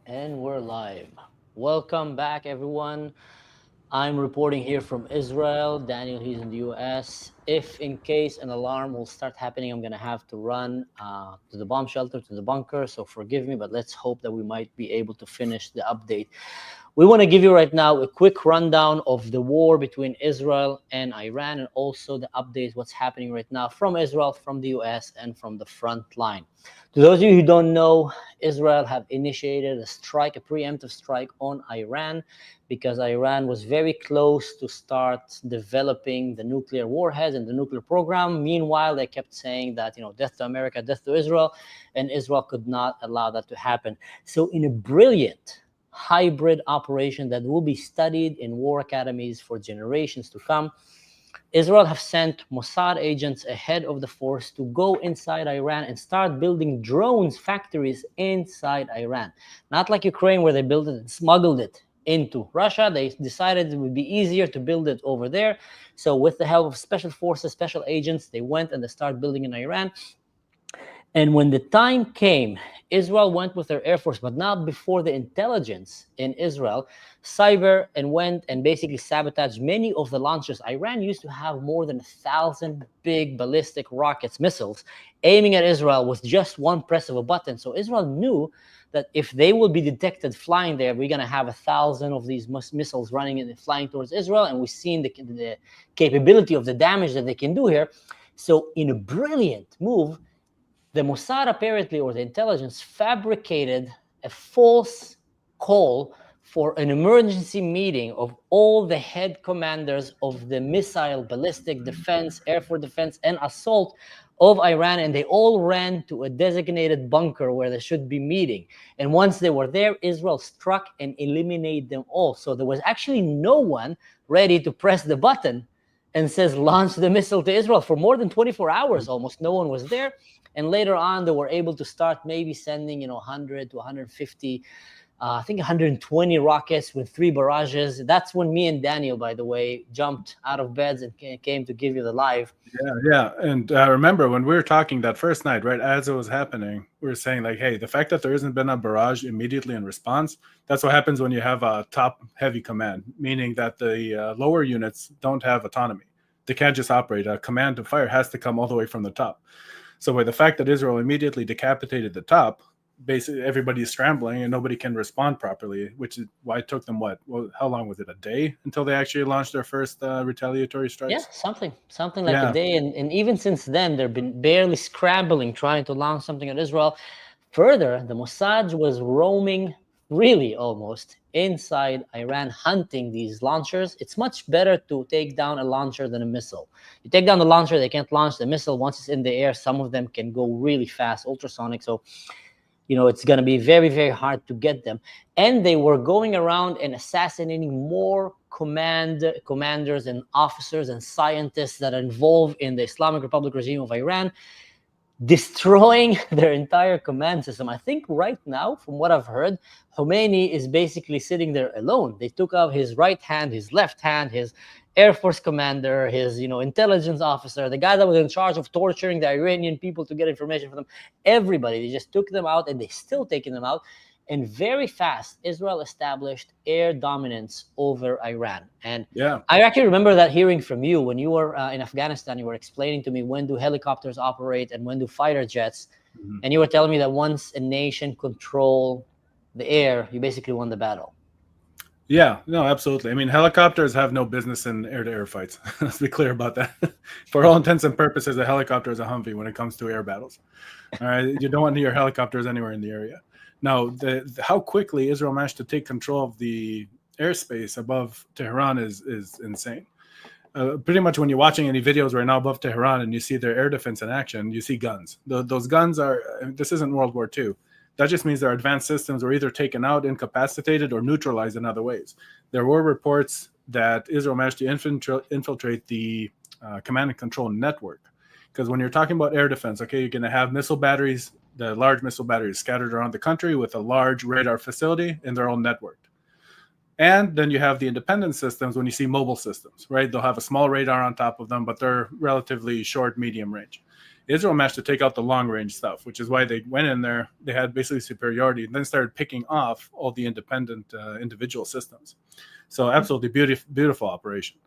And we're live. Welcome back, everyone. I'm reporting here from Israel. Daniel, he's in the US. If in case an alarm will start happening, I'm going to have to run to the bomb shelter, to the bunker. So forgive me, but let's hope that we might be able to finish the update. We want to give you right now a quick rundown of the war between Israel and Iran, and also the updates, what's happening right now from Israel, from the US, and from the front line. To those of you who don't know, Israel have initiated a strike, a preemptive strike on Iran, because Iran was very close to start developing the nuclear warheads and the nuclear program. Meanwhile, they kept saying that, death to America, death to Israel, and Israel could not allow that to happen. So in a brilliant hybrid operation that will be studied in war academies for generations to come, Israel have sent Mossad agents ahead of the force to go inside Iran and start building drones factories inside Iran. Not like Ukraine, where they built it and smuggled it into Russia. They decided it would be easier to build it over there. So with the help of special forces, special agents, they went and they started building in Iran. And when the time came, Israel went with their air force, but not before the intelligence in Israel cyber and went and basically sabotaged many of the launchers. Iran used to have more than 1,000 big ballistic rockets, missiles, aiming at Israel with just one press of a button. So Israel knew that if they will be detected flying there, we're going to have 1,000 of these missiles running and flying towards Israel. And we've seen the capability of the damage that they can do here. So in a brilliant move, the Mossad apparently, or the intelligence, fabricated a false call for an emergency meeting of all the head commanders of the missile, ballistic defense, air force defense, and assault of Iran, and they all ran to a designated bunker where they should be meeting. And once they were there, Israel struck and eliminated them all. So there was actually no one ready to press the button and says launch the missile to Israel. For more than 24 hours almost, no one was there. And later on, they were able to start maybe sending, 100 to 150, I think 120 rockets with 3 barrages. That's when me and Daniel, by the way, jumped out of beds and came to give you the live. Yeah. And I remember when we were talking that first night, right, as it was happening, we were saying, like, hey, the fact that there hasn't been a barrage immediately in response, that's what happens when you have a top heavy command, meaning that the lower units don't have autonomy. They can't just operate. A command to fire has to come all the way from the top. So by the fact that Israel immediately decapitated the top, basically everybody is scrambling and nobody can respond properly, which is why it took them how long was it, a day until they actually launched their first retaliatory Yeah, strikes? something like a Yeah. day. And even since then, they've been barely scrambling, trying to launch something at Israel. Further, the Mossad was roaming really almost inside Iran hunting these launchers. It's much better to take down a launcher than a missile. You take down the launcher, they can't launch the missile. Once it's in the air, some of them can go really fast, ultrasonic. So it's going to be very, very hard to get them. And they were going around and assassinating more commanders and officers and scientists that are involved in the Islamic Republic regime of Iran, destroying their entire command system. I think right now, from what I've heard, Khomeini is basically sitting there alone. They took out his right hand, his left hand, his Air Force commander, his intelligence officer, the guy that was in charge of torturing the Iranian people to get information from them. Everybody, they just took them out, and they're still taking them out. And very fast, Israel established air dominance over Iran. And Yeah. I actually remember that hearing from you when you were in Afghanistan. You were explaining to me when do helicopters operate and when do fighter jets. Mhm. And you were telling me that once a nation control the air, you basically won the battle. Yeah, no, absolutely. I mean, helicopters have no business in air-to-air fights. Let's be clear about that. For all intents and purposes, a helicopter is a Humvee when it comes to air battles. All right, you don't want your helicopters anywhere in the area. Now, how quickly Israel managed to take control of the airspace above Tehran is insane. Pretty much when you're watching any videos right now above Tehran and you see their air defense in action, you see guns. Those guns are, this isn't World War II. That just means their advanced systems were either taken out, incapacitated, or neutralized in other ways. There were reports that Israel managed to infiltrate the command and control network. Because when you're talking about air defense, okay, you're going to have missile batteries, the large missile batteries scattered around the country with a large radar facility in their own network. And then you have the independent systems when you see mobile systems, right? They'll have a small radar on top of them, but they're relatively short, medium range. Israel managed to take out the long range stuff, which is why they went in there. They had basically superiority, and then started picking off all the independent individual systems. So absolutely beautiful operation.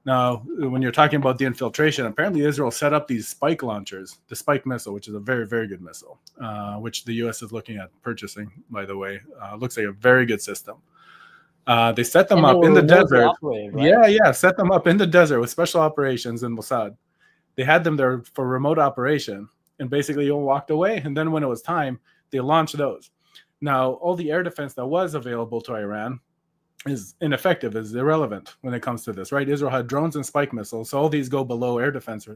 Now, when you're talking about the infiltration, apparently Israel set up these spike launchers, the Spike missile, which is a very, very good missile, which the U.S. is looking at purchasing, by the way. Looks like a very good system. They set them And they up were in the remotely desert. operated, right? Yeah, yeah, set them up in the desert with special operations in Mossad. They had them there for remote operation, and basically you walked away. And then when it was time, they launched those. Now, all the air defense that was available to Iran is ineffective, is irrelevant when it comes to this, right? Israel had drones and spike missiles, so all these go below air defense,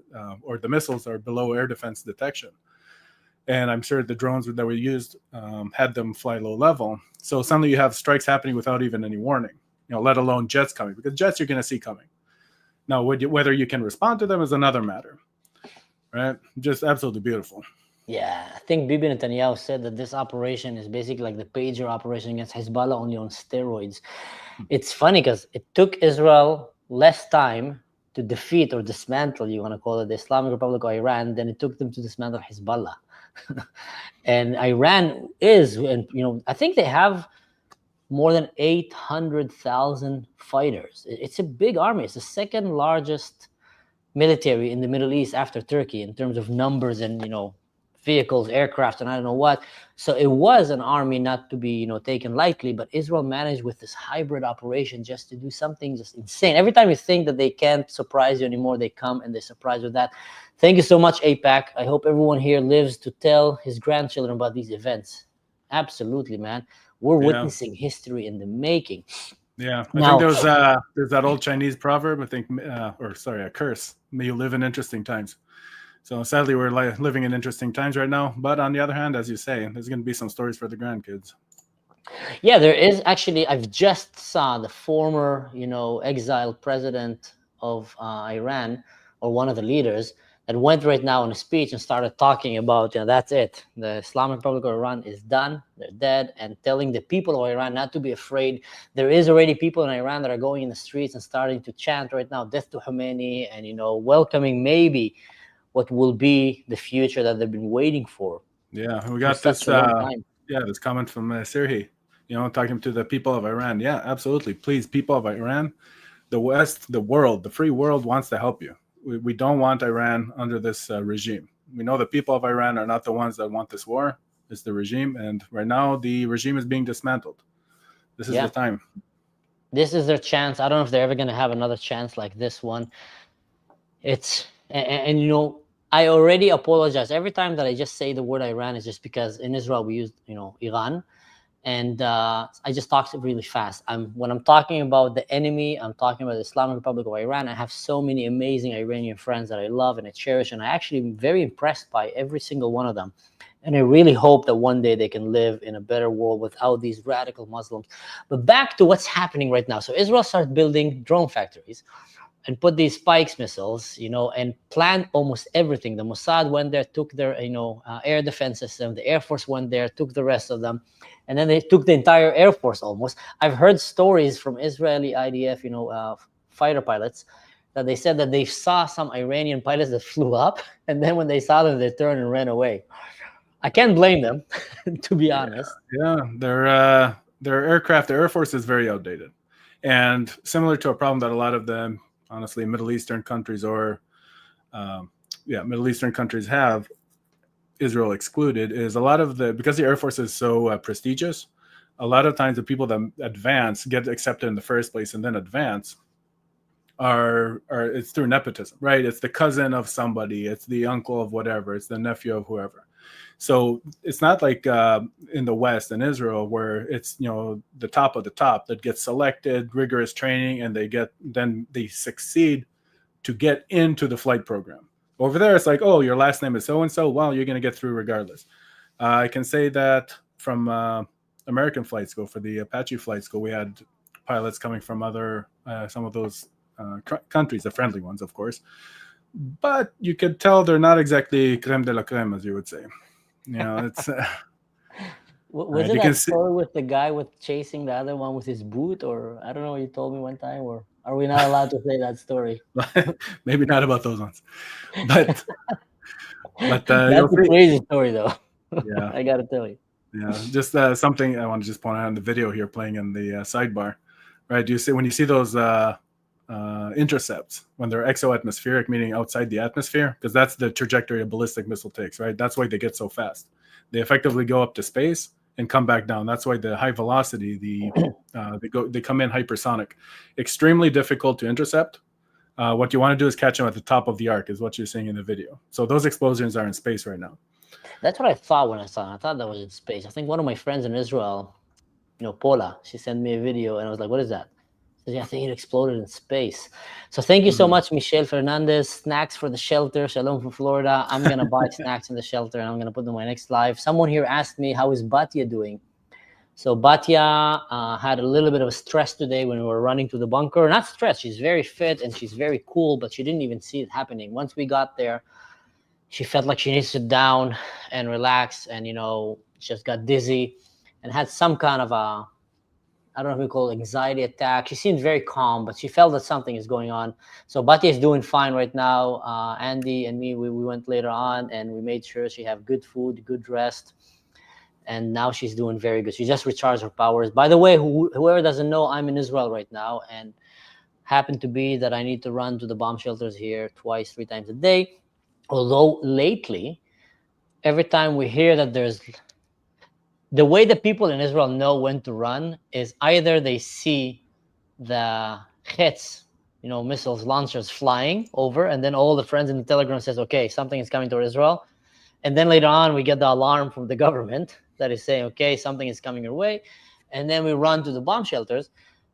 or the missiles are below air defense detection. And I'm sure the drones that were used had them fly low level. So suddenly you have strikes happening without even any warning, let alone jets coming, because jets you're going to see coming. Now, whether you can respond to them is another matter, right? Just absolutely beautiful. Yeah, I think Bibi Netanyahu said that this operation is basically like the pager operation against Hezbollah, only on steroids. It's funny because it took Israel less time to defeat or dismantle, you want to call it, the Islamic Republic of Iran, than it took them to dismantle Hezbollah. And Iran is, and I think they have more than 800,000 fighters. It's a big army. It's the second largest military in the Middle East after Turkey in terms of numbers and vehicles, aircraft, and I don't know what. So it was an army not to be taken lightly. But Israel managed with this hybrid operation just to do something just insane. Every time you think that they can't surprise you anymore, they come and they surprise with that. Thank you so much, APAC. I hope everyone here lives to tell his grandchildren about these events. Absolutely, man. We're witnessing history in the making. Yeah, I think there's that old Chinese proverb, I think, a curse. May you live in interesting times. So sadly, we're living in interesting times right now. But on the other hand, as you say, there's going to be some stories for the grandkids. Yeah, there is actually. I've just saw the former, exiled president of Iran, or one of the leaders, that went right now in a speech and started talking about, that's it. The Islamic Republic of Iran is done. They're dead, and telling the people of Iran not to be afraid. There is already people in Iran that are going in the streets and starting to chant right now, "Death to Khomeini," and welcoming maybe what will be the future that they've been waiting for. Yeah, we got this. This comment from Sirhi, talking to the people of Iran. Yeah, absolutely. Please, people of Iran, the West, the world, the free world wants to help you. We don't want Iran under this regime. We know the people of Iran are not the ones that want this war. It's the regime, and right now the regime is being dismantled. This is the time. This is their chance. I don't know if they're ever going to have another chance like this one. It's and I already apologize every time that I just say the word Iran, is just because in Israel we use Iran, and I just talk really fast. When I'm talking about the enemy, I'm talking about the Islamic Republic of Iran. I have so many amazing Iranian friends that I love and I cherish, and I actually am very impressed by every single one of them. And I really hope that one day they can live in a better world without these radical Muslims. But back to what's happening right now. So Israel started building drone factories and put these spikes missiles, and planned almost everything. The Mossad went there, took their, air defense system. The Air Force went there, took the rest of them. And then they took the entire Air Force almost. I've heard stories from Israeli IDF, fighter pilots, that they said that they saw some Iranian pilots that flew up. And then when they saw them, they turned and ran away. I can't blame them, to be honest. Yeah, their aircraft, the Air Force is very outdated. And similar to a problem that a lot of them, honestly, Middle Eastern countries Middle Eastern countries have, Israel excluded, is a lot of because the Air Force is so prestigious, a lot of times the people that advance, get accepted in the first place and then advance, are it's through nepotism, right? It's the cousin of somebody, it's the uncle of whatever, it's the nephew of whoever. So it's not like in the West and Israel where it's the top of the top that gets selected, rigorous training, and they succeed to get into the flight program. Over there, it's like, oh, your last name is so and so. Well, you're going to get through regardless. I can say that from American flight school, for the Apache flight school, we had pilots coming from some of those countries, the friendly ones, of course. But you could tell they're not exactly creme de la creme, as you would say. It's was it that story with the guy with chasing the other one with his boot, or I don't know, you told me one time, or are we not allowed to say that story? Maybe not about those ones, but But That's you'll a see. crazy story, though. Yeah, I gotta tell you. yeah. Just something I want to just point out in the video here, playing in the sidebar. Right? You see when you see those intercepts when they're exoatmospheric, meaning outside the atmosphere, because that's the trajectory a ballistic missile takes. Right? That's why they get so fast. They effectively go up to space and come back down. That's why the high velocity, they come in hypersonic, extremely difficult to intercept. What you want to do is catch them at the top of the arc, is what you're seeing in the video. So those explosions are in space right now. That's what I thought when I saw it. I thought that was in space. I think one of my friends in Israel, Paula, she sent me a video and I was like, what is that? She said, yeah, I think it exploded in space. So thank you so Mhm. much, Michelle Fernandez. Snacks for the shelter. Shalom from Florida. I'm going to buy snacks in the shelter and I'm going to put them in my next live. Someone here asked me, how is Batya doing? So Batya had a little bit of stress today when we were running to the bunker. Not stress. She's very fit and she's very cool, but she didn't even see it happening. Once we got there, she felt like she needs to sit down and relax, and just got dizzy and had some kind of a, I don't know if we call it anxiety attack. She seemed very calm, but she felt that something is going on. So Batya is doing fine right now. Andy and me, we went later on and we made sure she have good food, good rest, and now she's doing very good. She just recharged her powers. By the way, whoever doesn't know, I'm in Israel right now, and happened to be that I need to run to the bomb shelters here twice, 3 times a day. Although lately, every time we hear that there's, the way that people in Israel know when to run is either they see the hits, missiles launchers flying over, and then all the friends in the Telegram says, okay, something is coming toward Israel. And then later on, we get the alarm from the government that is saying, okay, something is coming your way. And then we run to the bomb shelters.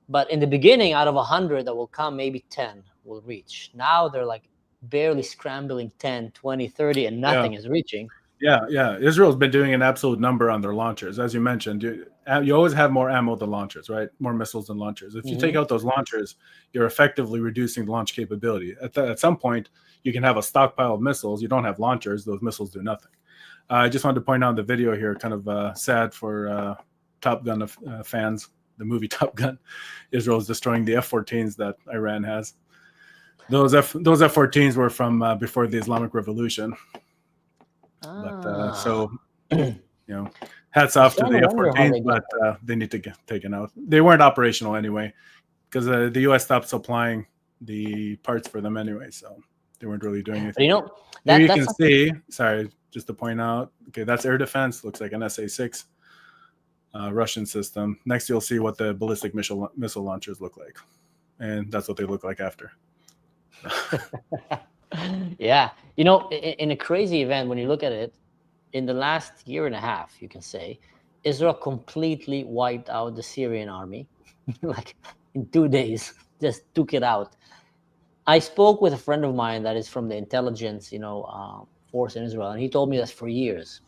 But in the beginning, out of 100 that will come, maybe 10 will reach. Now they're like barely scrambling 10, 20, 30, and Yeah. nothing is reaching. Yeah, yeah. Israel's been doing an absolute number on their launchers, as you mentioned. You always have more ammo than launchers, right? More missiles than launchers. If you take out those launchers, you're effectively reducing the launch capability. At some point, you can have a stockpile of missiles. You don't have launchers; those missiles do nothing. I just wanted to point out the video here, kind of sad for Top Gun fans. The movie Top Gun, Israel is destroying the F-14s that Iran has. Those F-14s were from before the Islamic Revolution. But so, hats off to the F-14s, but they need to get taken out. They weren't operational anyway, because the U.S. stopped supplying the parts for them anyway, so they weren't really doing anything. Here you can see, sorry, just to point out, okay, that's air defense. Looks like an SA-6 Russian system. Next, you'll see what the ballistic missile launchers look like, and that's what they look like after. Yeah. In a crazy event, when you look at it, in the last year and a half, you can say, Israel completely wiped out the Syrian army. Like in 2 days, just took it out. I spoke with a friend of mine that is from the intelligence, force in Israel, and he told me that for years,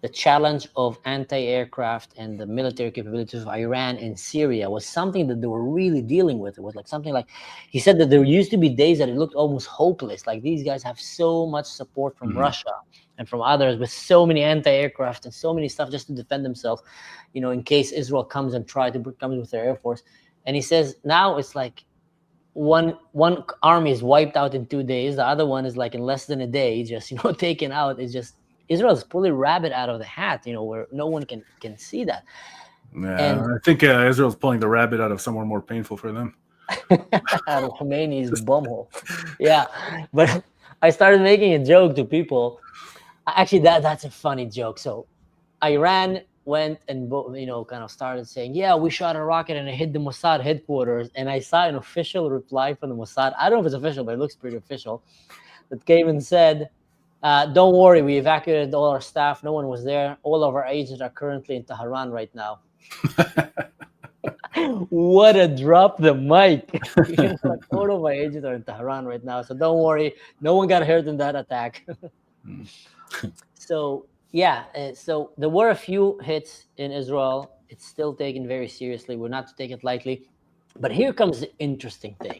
the challenge of anti-aircraft and the military capabilities of Iran in Syria was something that they were really dealing with. It was like something like, he said that there used to be days that it looked almost hopeless. Like these guys have so much support from Russia and from others with so many anti-aircraft and so many stuff just to defend themselves, in case Israel comes and try to come with their air force. And he says now it's like one army is wiped out in 2 days. The other one is like in less than a day, just, taken out. It's just, Israel is pulling rabbit out of the hat, where no one can see that. Yeah, and I think Israel's pulling the rabbit out of somewhere more painful for them. Out of Khomeini's bumhole. Yeah, but I started making a joke to people. Actually, that's a funny joke. So Iran went and kind of started saying, yeah, we shot a rocket and it hit the Mossad headquarters. And I saw an official reply from the Mossad. I don't know if it's official, but it looks pretty official. That came and said, don't worry, we evacuated all our staff. No one was there. All of our agents are currently in Tehran right now. What a drop the mic. Like, all of my agents are in Tehran right now. So don't worry. No one got hurt in that attack. So, yeah. So there were a few hits in Israel. It's still taken very seriously. We're not to take it lightly. But here comes the interesting thing.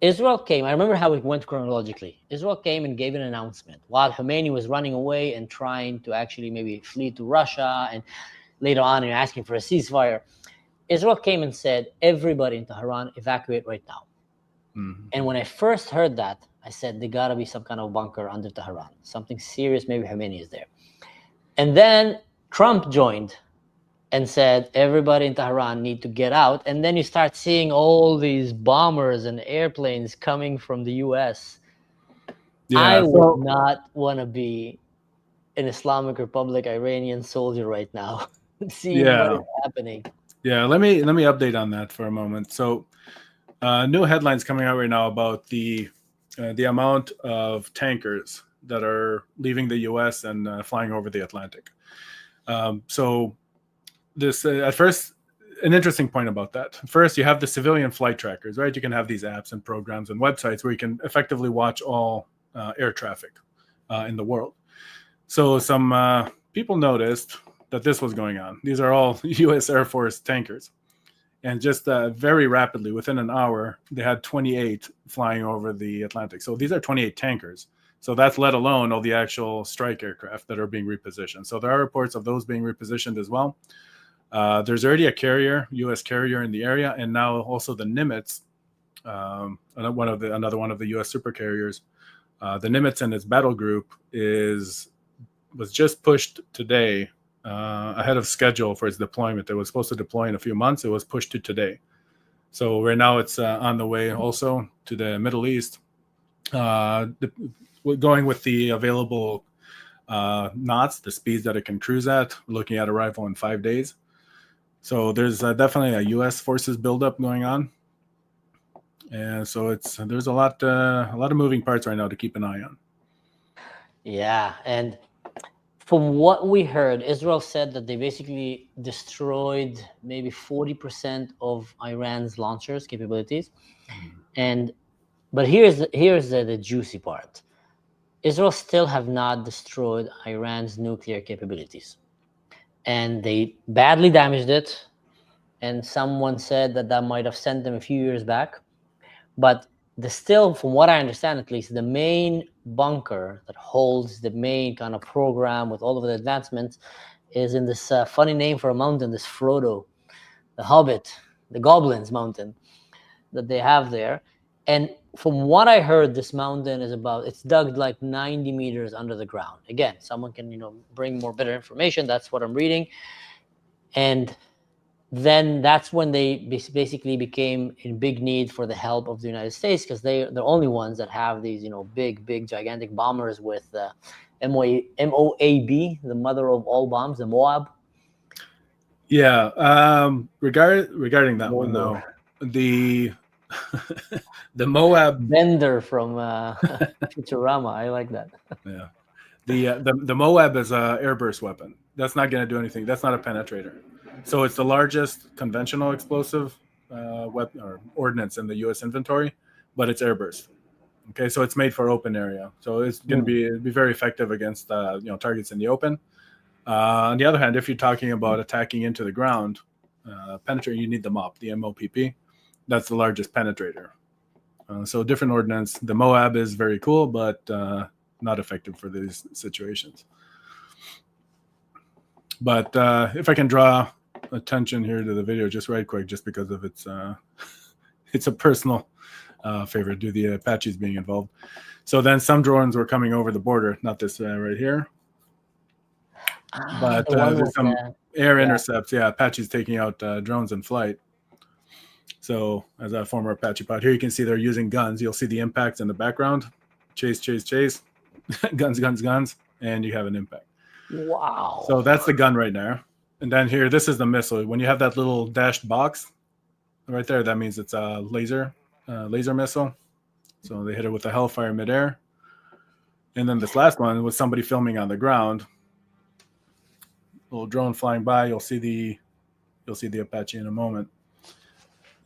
Israel came, I remember how it went chronologically. Israel came and gave an announcement while Khomeini was running away and trying to actually maybe flee to Russia, and later on asking for a ceasefire. Israel came and said, everybody in Tehran, evacuate right now. And when I first heard that, I said, there gotta be some kind of bunker under Tehran. Something serious, maybe Khomeini is there. And then Trump joined and said, everybody in Tehran need to get out. And then you start seeing all these bombers and airplanes coming from the US. I Yeah. would So not want to be an Islamic Republic Iranian soldier right now, seeing what is yeah, happening. yeah. Let me update on that for a moment. So new headlines coming out right now about the amount of tankers that are leaving the U.S. and flying over the Atlantic. So this at first, an interesting point about that. First, you have the civilian flight trackers, right? You can have these apps and programs and websites where you can effectively watch all air traffic in the world. So some people noticed that this was going on. These are all U.S. Air Force tankers. And just very rapidly, within an hour, they had 28 flying over the Atlantic. So these are 28 tankers. So that's let alone all the actual strike aircraft that are being repositioned. So there are reports of those being repositioned as well. There's already a carrier, U.S. carrier in the area, and now also the Nimitz, another one of the U.S. super carriers. The Nimitz and its battle group was just pushed today ahead of schedule for its deployment. It was supposed to deploy in a few months. It was pushed to today. So right now it's on the way also to the Middle East. Going with the available knots, the speeds that it can cruise at, we're looking at arrival in 5 days. So there's definitely a U.S. forces buildup going on. And so there's a lot of moving parts right now to keep an eye on. Yeah, and from what we heard, Israel said that they basically destroyed maybe 40% of Iran's launchers capabilities. And but here's the juicy part. Israel still have not destroyed Iran's nuclear capabilities. And they badly damaged it. And someone said that that might have sent them a few years back. But still, from what I understand at least, the main bunker that holds the main kind of program with all of the advancements is in this funny name for a mountain, this Frodo, the Hobbit, the Goblins Mountain that they have there. And from what I heard, this mountain it's dug like 90 meters under the ground. Again, someone can, bring more better information. That's what I'm reading. And then that's when they basically became in big need for the help of the United States, because they're the only ones that have these, big, gigantic bombers with MOAB, the mother of all bombs, the Moab. Yeah. Regarding that one Mordor. though, the the Moab. Bender from Futurama. I like that. Yeah. The Moab is a airburst weapon. That's not going to do anything. That's not a penetrator. So it's the largest conventional explosive weapon or ordnance in the U.S. inventory, but it's airburst. Okay, so it's made for open area. So it's going to be very effective against targets in the open. On the other hand, if you're talking about attacking into the ground, penetrating, you need the MOP, the MOPP. That's the largest penetrator. So different ordnance. The Moab is very cool, but not effective for these situations. But if I can draw attention here to the video just right quick, just because of its a personal favorite due to the Apaches being involved. So then some drones were coming over the border, not this right here, but there's some air intercepts. Yeah, Apaches taking out drones in flight. So as a former Apache pilot, here you can see they're using guns. You'll see the impacts in the background. Chase, chase, chase. Guns, guns, guns. And you have an impact. Wow. So that's the gun right there. And then here, this is the missile. When you have that little dashed box right there, that means it's a laser missile. So they hit it with a Hellfire midair. And then this last one was somebody filming on the ground. Little drone flying by. You'll see the Apache in a moment.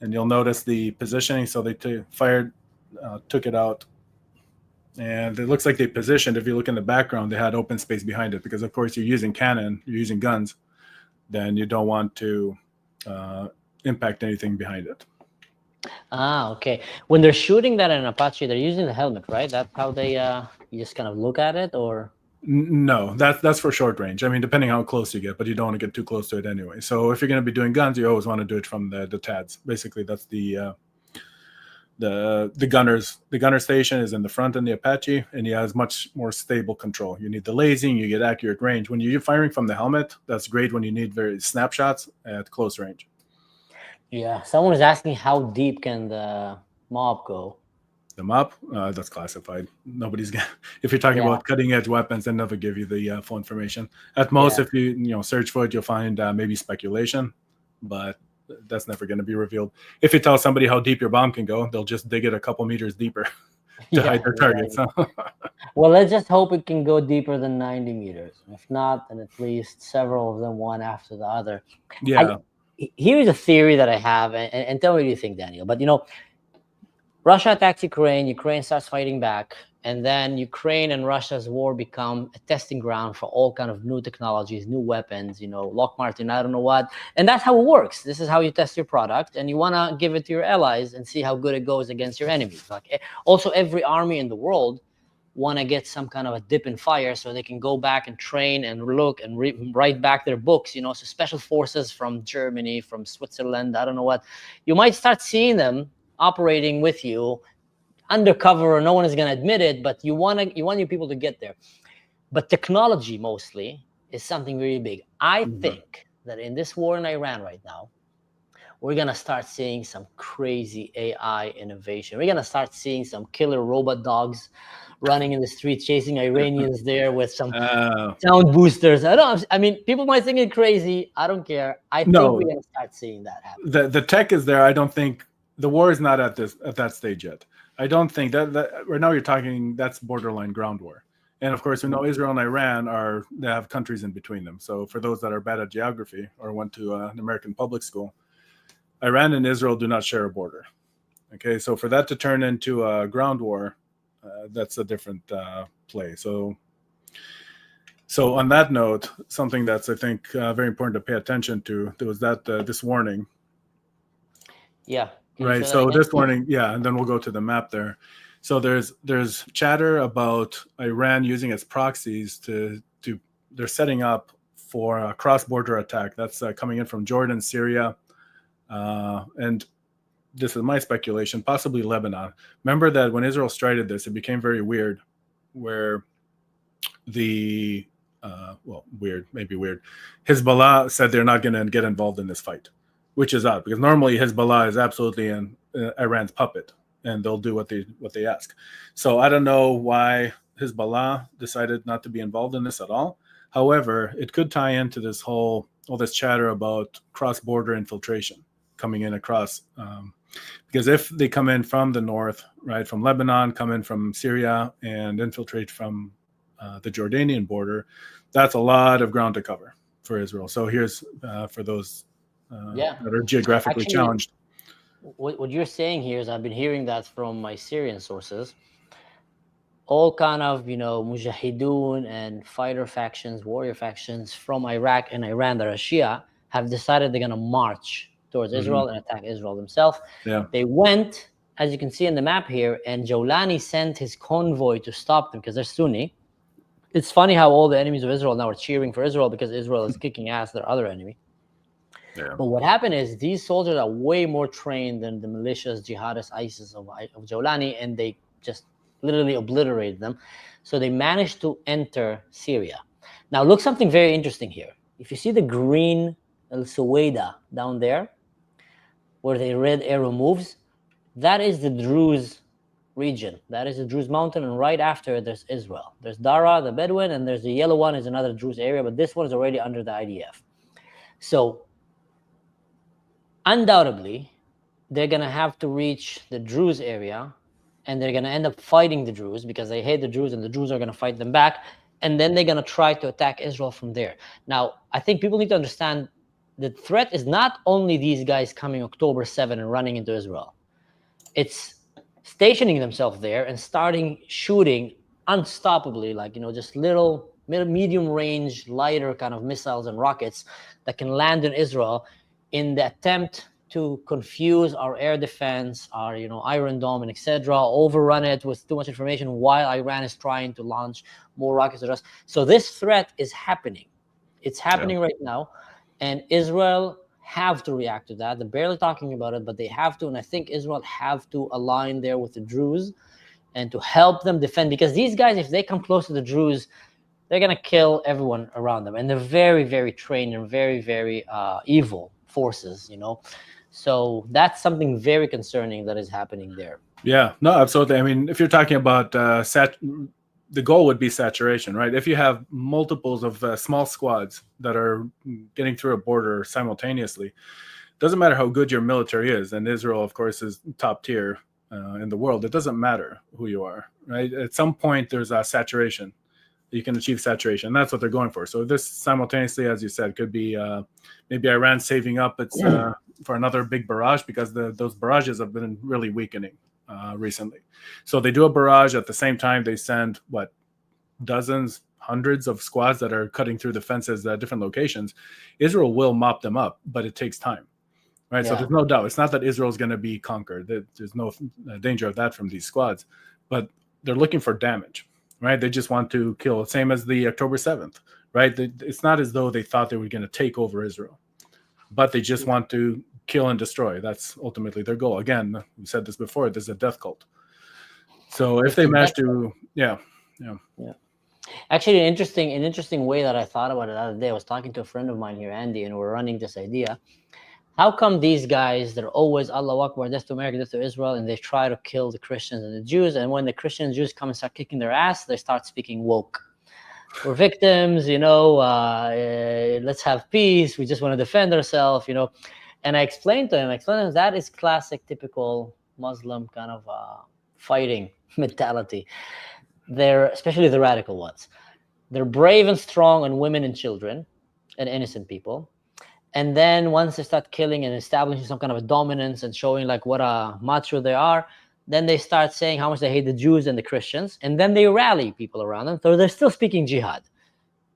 And you'll notice the positioning. So they fired, took it out. And it looks like they positioned, if you look in the background, they had open space behind it. Because, of course, you're using cannon, you're using guns. Then you don't want to impact anything behind it. Okay. When they're shooting that in Apache, they're using the helmet, right? That's how they you just kind of look at it, or? No, that's for short range. I mean, depending how close you get, but you don't want to get too close to it anyway. So if you're going to be doing guns, you always want to do it from the TADS. Basically, that's the The gunner station is in the front in the Apache, and he has much more stable control. You need the lasing, you get accurate range. When you're firing from the helmet, that's great when you need very snapshots at close range. Yeah. Someone is asking how deep can the mob go? The map, that's classified. Nobody's gonna. If you're talking Yeah. about cutting edge weapons, they never give you the full information. At most, Yeah. if you search for it, you'll find maybe speculation, but that's never going to be revealed. If you tell somebody how deep your bomb can go, they'll just dig it a couple meters deeper to hide Yeah. their target. Exactly. So Well, let's just hope it can go deeper than 90 meters. If not, then at least several of them, one after the other. I yeah, Here's a theory that I have, and tell me what you think, Daniel. But Russia attacks Ukraine, Ukraine starts fighting back, and then Ukraine and Russia's war become a testing ground for all kind of new technologies, new weapons, Lockheed Martin, I don't know what. And that's how it works. This is how you test your product, and you want to give it to your allies and see how good it goes against your enemies. Also, every army in the world want to get some kind of a dip in fire so they can go back and train and look and write back their books. So special forces from Germany, from Switzerland, I don't know what. You might start seeing them operating with you undercover, or no one is going to admit it, but you want your people to get there. But technology mostly is something very big. I think that in this war in Iran right now, we're going to start seeing some crazy AI innovation. We're going to start seeing some killer robot dogs running in the streets, chasing Iranians there with some sound boosters. I mean, people might think it crazy. I don't care. I think we're no, going to start seeing that happen. the tech is there. I don't think the war is not at that stage yet. I don't think that right now you're talking that's borderline ground war. And of course, we know Israel and Iran they have countries in between them. So for those that are bad at geography or went to an American public school, Iran and Israel do not share a border. Okay, so for that to turn into a ground war, that's a different play. So on that note, something that's I think very important to pay attention to, there was that this warning. Yeah. Right. So this warning, yeah, and then we'll go to the map there. So there's chatter about Iran using its proxies to they're setting up for a cross-border attack that's coming in from Jordan, Syria, and this is my speculation, possibly Lebanon. Remember that when Israel started this, it became very weird, where the maybe weird. Hezbollah said they're not going to get involved in this fight, which is odd because normally Hezbollah is absolutely Iran's puppet, and they'll do what they ask. So I don't know why Hezbollah decided not to be involved in this at all. However, it could tie into all this chatter about cross-border infiltration coming in across. Because if they come in from the north, right, from Lebanon, come in from Syria, and infiltrate from the Jordanian border, that's a lot of ground to cover for Israel. So here's for those that are geographically challenged. What you're saying here is I've been hearing that from my Syrian sources. All kind of, mujahideen and fighter factions, warrior factions from Iraq and Iran that are Shia have decided they're going to march towards Israel and attack Israel themselves. Yeah. They went, as you can see in the map here, and Jolani sent his convoy to stop them because they're Sunni. It's funny how all the enemies of Israel now are cheering for Israel because Israel is kicking ass their other enemy. Yeah. But what happened is these soldiers are way more trained than the militias, jihadists, ISIS of Jolani, and they just literally obliterated them. So they managed to enter Syria. Now, look something very interesting here. If you see the green El Suwaida down there, where the red arrow moves, that is the Druze region. That is the Druze mountain, and right after there's Israel. There's Dara, the Bedouin, and there's the yellow one is another Druze area, but this one is already under the IDF. So undoubtedly, they're going to have to reach the Druze area, and they're going to end up fighting the Druze because they hate the Druze, and the Druze are going to fight them back, and then they're going to try to attack Israel from there. Now, I think people need to understand the threat is not only these guys coming October 7 and running into Israel. It's stationing themselves there and starting shooting unstoppably, like, just little medium range, lighter kind of missiles and rockets that can land in Israel in the attempt to confuse our air defense, our Iron Dome, and etc., overrun it with too much information while Iran is trying to launch more rockets at us. So this threat is happening. It's happening right now, and Israel have to react to that. They're barely talking about it, but they have to. And I think Israel have to align there with the Druze and to help them defend, because these guys, if they come close to the Druze, they're gonna kill everyone around them, and they're very, very trained and very, very evil forces, you know. So that's something very concerning that is happening there. Yeah, no, absolutely. I mean, if you're talking about the goal would be saturation, right? If you have multiples of small squads that are getting through a border simultaneously, doesn't matter how good your military is, and Israel, of course, is top tier in the world. It doesn't matter who you are, right? At some point, there's a saturation. You can achieve saturation. And that's what they're going for. So this simultaneously, as you said, could be maybe Iran saving up its for another big barrage, because those barrages have been really weakening recently. So they do a barrage at the same time. They send dozens, hundreds of squads that are cutting through the fences at different locations. Israel will mop them up, but it takes time. Right, so Yeah. there's no doubt. It's not that Israel's going to be conquered. There's no danger of that from these squads, but they're looking for damage, right? They just want to kill, same as the October 7th, right? It's not as though they thought they were going to take over Israel, but they just want to kill and destroy. That's ultimately their goal. Again, we said this before, there's a death cult. So if they manage to, yeah. Actually, an interesting way that I thought about it the other day, I was talking to a friend of mine here, Andy, and we're running this idea. How come these guys, they're always Allahu Akbar, death to America, death to Israel, and they try to kill the Christians and the Jews, and when the Christians and Jews come and start kicking their ass, they start speaking woke. We're victims, you know, let's have peace, we just want to defend ourselves, you know. And I explained to him, that is classic, typical Muslim kind of fighting mentality. They're, especially the radical ones, they're brave and strong on women and children and innocent people. And then once they start killing and establishing some kind of a dominance and showing like what a macho they are, then they start saying how much they hate the Jews and the Christians. And then they rally people around them. So they're still speaking jihad.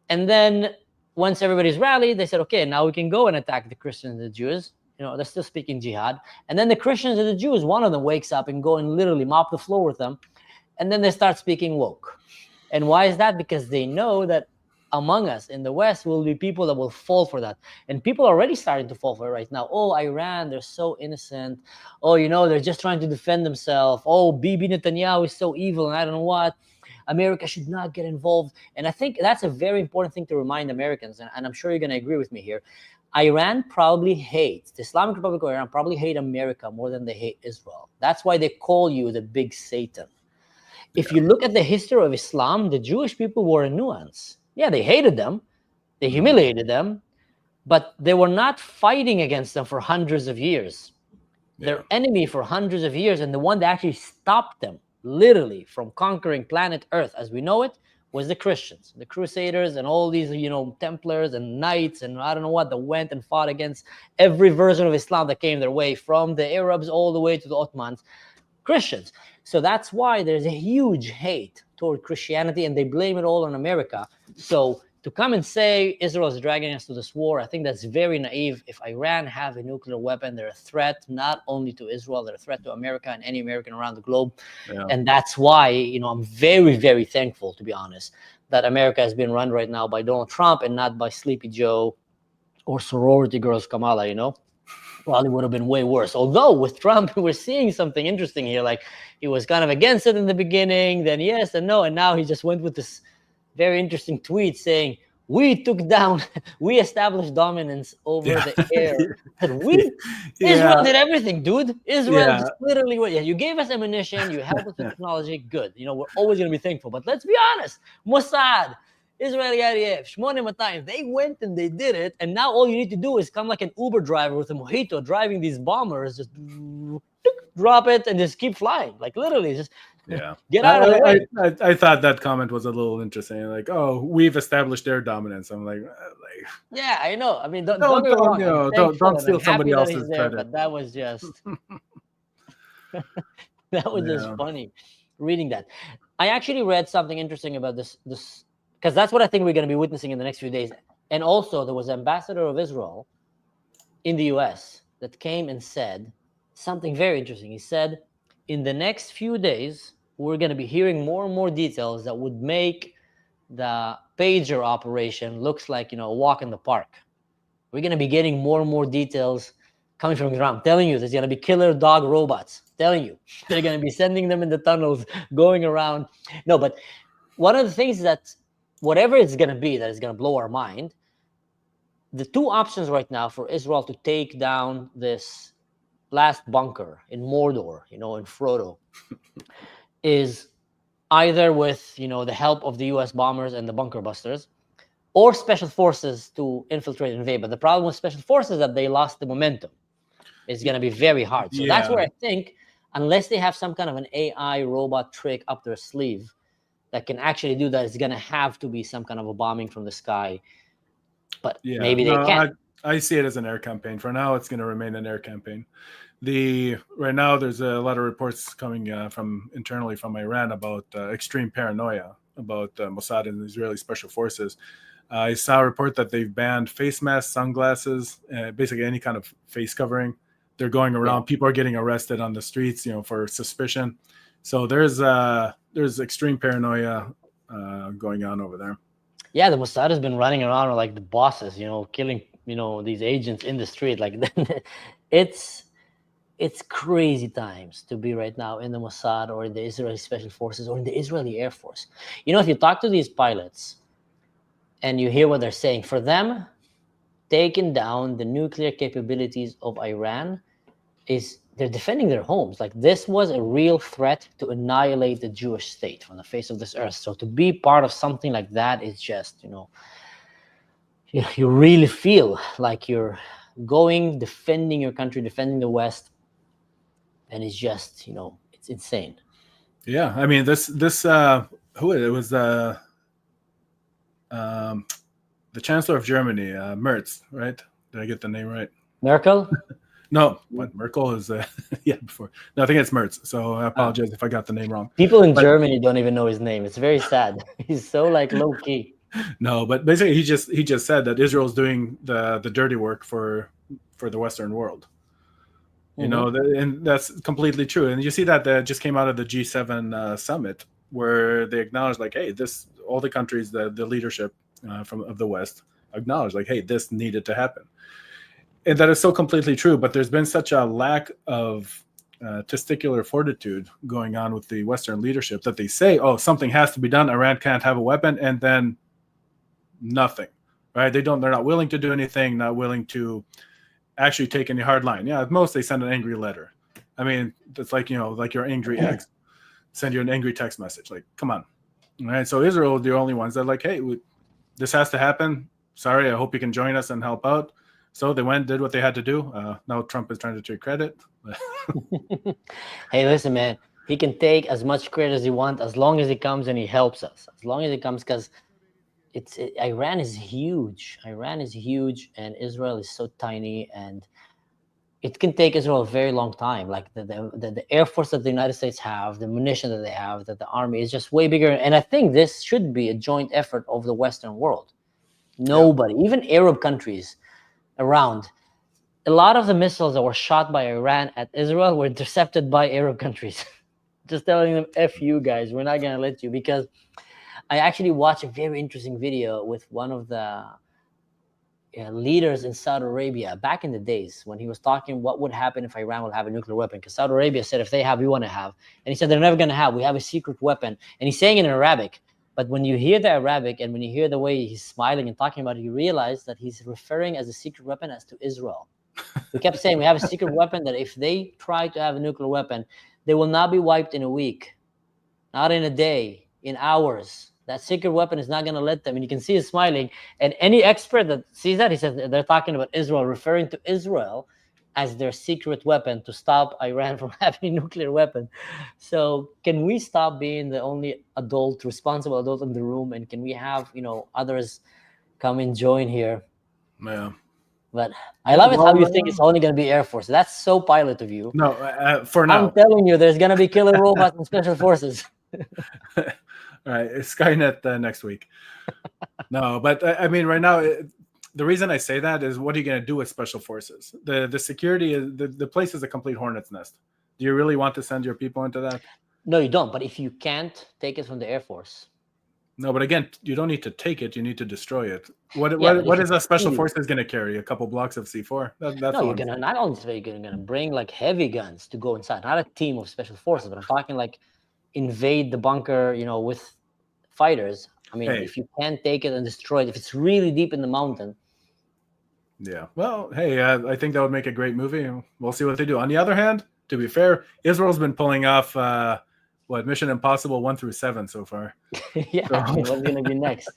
And then once everybody's rallied, they said, okay, now we can go and attack the Christians and the Jews. You know, they're still speaking jihad. And then the Christians and the Jews, one of them wakes up and go and literally mop the floor with them. And then they start speaking woke. And why is that? Because they know that among us in the West will be people that will fall for that. And people are already starting to fall for it right now. Oh, Iran, they're so innocent. Oh, you know, they're just trying to defend themselves. Oh, Bibi Netanyahu is so evil and I don't know what. America should not get involved. And I think that's a very important thing to remind Americans. And I'm sure you're going to agree with me here. Iran probably hates, the Islamic Republic of Iran probably hate America more than they hate Israel. That's why they call you the big Satan. If you look at the history of Islam, the Jewish people were a nuance. Yeah, they hated them, they humiliated them, but they were not fighting against them for hundreds of years. Their enemy for hundreds of years, and the one that actually stopped them, literally, from conquering planet Earth as we know it, was the Christians, the Crusaders, and all these, you know, Templars and Knights, and I don't know what, that went and fought against every version of Islam that came their way, from the Arabs all the way to the Ottomans. Christians. So that's why there's a huge hate toward Christianity, and they blame it all on America. So to come and say Israel is dragging us to this war, I think that's very naive. If Iran have a nuclear weapon, they're a threat not only to Israel, they're a threat to America and any American around the globe. Yeah. And that's why, you know, I'm very, very thankful, to be honest, that America has been run right now by Donald Trump and not by Sleepy Joe or sorority girls Kamala, you know. Probably would have been way worse. Although with Trump, we're seeing something interesting here. Like, he was kind of against it in the beginning, then yes and no, and now he just went with this very interesting tweet saying, we established dominance over the air. And Israel did everything, dude. Israel just literally, you gave us ammunition, you helped us with technology, good. You know, we're always going to be thankful. But let's be honest, Mossad, Israeli IDF, Shmone Matayim, they went and they did it, and now all you need to do is come like an Uber driver with a mojito driving these bombers, just drop it and just keep flying. Like, literally, just get out of the way. I thought that comment was a little interesting. Like, oh, we've established their dominance. I'm like yeah, I know. I mean, don't get me wrong. You know, don't steal somebody else's credit. But that was just that was just funny reading that. I actually read something interesting about this because that's what I think we're going to be witnessing in the next few days. And also, there was an ambassador of Israel in the U.S. that came and said something very interesting. He said, in the next few days, we're going to be hearing more and more details that would make the pager operation looks like, you know, a walk in the park. We're going to be getting more and more details coming from the ground. I'm telling you, there's going to be killer dog robots. I'm telling you, they're going to be sending them in the tunnels, going around. No, but one of the things that whatever it's going to be that is going to blow our mind, the two options right now for Israel to take down this last bunker in Mordor, in Frodo, is either with the help of the U.S. bombers and the bunker busters, or special forces to infiltrate and invade. But the problem with special forces is that they lost the momentum. It's going to be very hard. So that's Yeah, where I think, unless they have some kind of an AI robot trick up their sleeve that can actually do that, it's going to have to be some kind of a bombing from the sky. But yeah. maybe they No, can. I see it as an air campaign. For now, it's going to remain an air campaign. Right now there's a lot of reports coming from internally from Iran about extreme paranoia about Mossad and the Israeli special forces. I saw a report that they've banned face masks, sunglasses, basically any kind of face covering. They're going Yeah. around. People are getting arrested on the streets, for suspicion. So there's extreme paranoia going on over there. Yeah, the Mossad has been running around like the bosses, killing, these agents in the street. Like, it's it's crazy times to be right now in the Mossad or in the Israeli Special Forces or in the Israeli Air Force. If you talk to these pilots and you hear what they're saying, for them, taking down the nuclear capabilities of Iran is they're defending their homes. Like, this was a real threat to annihilate the Jewish state from the face of this earth. So to be part of something like that is just, you really feel like you're going, defending your country, defending the West, and it's just, it's insane. Yeah, I mean this who it was um, the Chancellor of Germany, Merz, right? Did I get the name right? Merkel? No, what Merkel is yeah before. No, I think it's Merz. So I Ah. apologize if I got the name wrong. People in But Germany don't even know his name. It's very sad. He's so like low key. no, but basically he just said that Israel's doing the dirty work for the Western world. Hmm. And that's completely true. And you see that just came out of the G7 summit where they acknowledged like, hey, this all the countries, the leadership from of the West acknowledged like, hey, this needed to happen. And that is so completely true. But there's been such a lack of testicular fortitude going on with the Western leadership that they say, oh, something has to be done. Iran can't have a weapon, and then nothing, right? They're not willing to do anything, not willing to actually take any hard line. Yeah, at most they send an angry letter. I mean, it's like, like your angry ex send you an angry text message. Like, come on. All right. So Israel are the only ones that are like, hey, this has to happen. Sorry, I hope you can join us and help out. So they went, did what they had to do. Now Trump is trying to take credit. Hey, listen, man. He can take as much credit as he wants as long as he comes and he helps us. As long as he comes, because Iran is huge. Iran is huge, and Israel is so tiny, and it can take Israel a very long time. Like the air force that the United States have, the munition that they have, that the army is just way bigger. And I think this should be a joint effort of the Western world. Yeah. Nobody, even Arab countries around, a lot of the missiles that were shot by Iran at Israel were intercepted by Arab countries. Just telling them, F you guys, we're not going to let you. Because I actually watched a very interesting video with one of the leaders in Saudi Arabia back in the days when he was talking what would happen if Iran would have a nuclear weapon. Because Saudi Arabia said if they have, we want to have. And he said they're never going to have. We have a secret weapon. And he's saying it in Arabic. But when you hear the Arabic and when you hear the way he's smiling and talking about it, you realize that he's referring as a secret weapon as to Israel. We kept saying we have a secret weapon that if they try to have a nuclear weapon, they will not be wiped in a week, not in a day, in hours. That secret weapon is not going to let them. And you can see him smiling. And any expert that sees that, he says they're talking about Israel, referring to Israel as their secret weapon to stop Iran from having a nuclear weapon. So can we stop being the only responsible adult in the room? And can we have, others come and join here? Yeah. But I Yeah. love it how Well, you think it's only going to be Air Force. That's so pilot of you. no, for I'm now. telling you, there's going to be killer robots and special forces. All right. Skynet next week. No, but I mean, right now, the reason I say that is what are you going to do with special forces? The security, the place is a complete hornet's nest. Do you really want to send your people into that? No, you don't. But if you can't take it from the Air Force, No, but again, you don't need to take it. You need to destroy it. Yeah, but What if is it's a special really, forces going to carry? A couple blocks of C4? That's no, all you're I'm gonna saying. not only you're gonna bring like heavy guns to go inside, not a team of special forces, but I'm talking like invade the bunker, with fighters. I mean, Hey, if you can't take it and destroy it, if it's really deep in the mountain. yeah. Well, hey, I think that would make a great movie. We'll see what they do. On the other hand, to be fair, Israel's been pulling off what Mission Impossible 1 through 7 so far. Yeah, So I mean, what's gonna be next?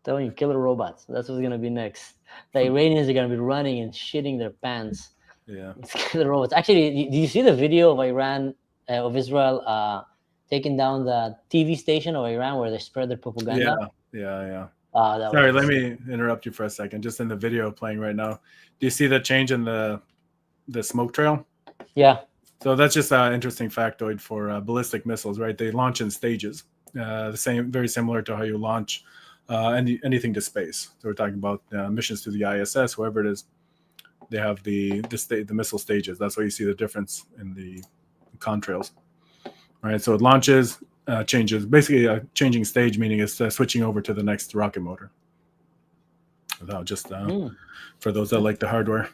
Telling you, killer robots. That's what's gonna be next. The Iranians are gonna be running and shitting their pants. yeah, It's killer robots. Actually, did you see the video of Iran, of Israel, taking down the TV station of Iran where they spread their yeah, propaganda? yeah. That was Sorry, let insane. me interrupt you for a second. Just in the video playing right now, do you see the change in the smoke trail? Yeah, So that's just an interesting factoid for ballistic missiles, right? They launch in stages, the same, very similar to how you launch anything to space. So we're talking about missions to the ISS, whoever it is. They have the missile stages. That's why you see the difference in the contrails, right? So it launches, changes, basically a changing stage, meaning it's switching over to the next rocket motor. Without just mm. for those that like the hardware.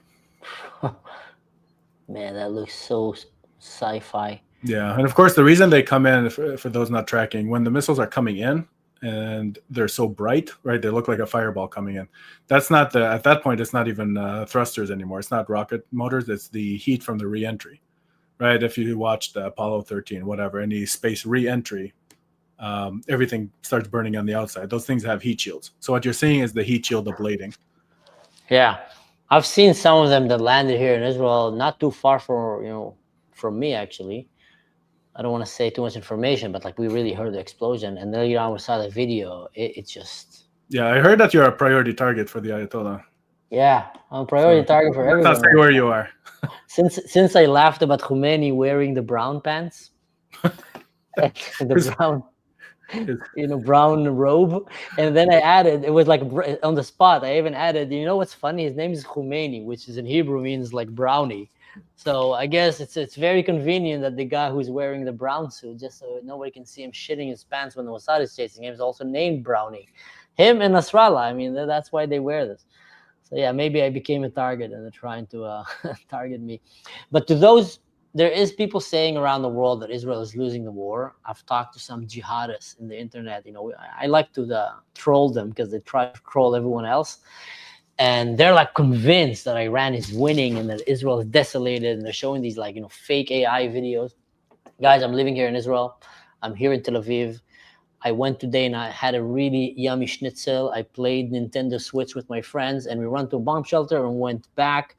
Man, that looks so sci-fi. Yeah, and of course, the reason they come in, for those not tracking, when the missiles are coming in and they're so bright, right? They look like a fireball coming in. That's not the at that point. It's not even thrusters anymore. It's not rocket motors. It's the heat from the reentry, right? If you watched Apollo 13, whatever, any space reentry, everything starts burning on the outside. Those things have heat shields. So what you're seeing is the heat shield ablating. Yeah, I've seen some of them that landed here in Israel, not too far from me actually. I don't want to say too much information, but like we really heard the explosion, and then later on we saw the video. It's just, Yeah, I heard that you're a priority target for the Ayatollah. yeah, I'm a So priority target for let's not everyone say right where now. you are. Since I laughed about Khomeini wearing the brown pants and the His- brown his- brown robe, and then I added, it was like on the spot. I even added, what's funny? His name is Khomeini, which is in Hebrew means like brownie. So I guess it's very convenient that the guy who's wearing the brown suit, just so nobody can see him shitting his pants when the Mossad is chasing him, is also named Brownie. Him and Nasrallah. I mean, that's why they wear this. So yeah, maybe I became a target and they're trying to target me. But to those, there is people saying around the world that Israel is losing the war. I've talked to some jihadists in the internet. I like to troll them because they try to troll everyone else, and they're like convinced that Iran is winning and that Israel is desolated. And they're showing these like fake AI videos. Guys, I'm living here in Israel. I'm here in Tel Aviv. I went today and I had a really yummy schnitzel. I played Nintendo Switch with my friends, and we ran to a bomb shelter and went back.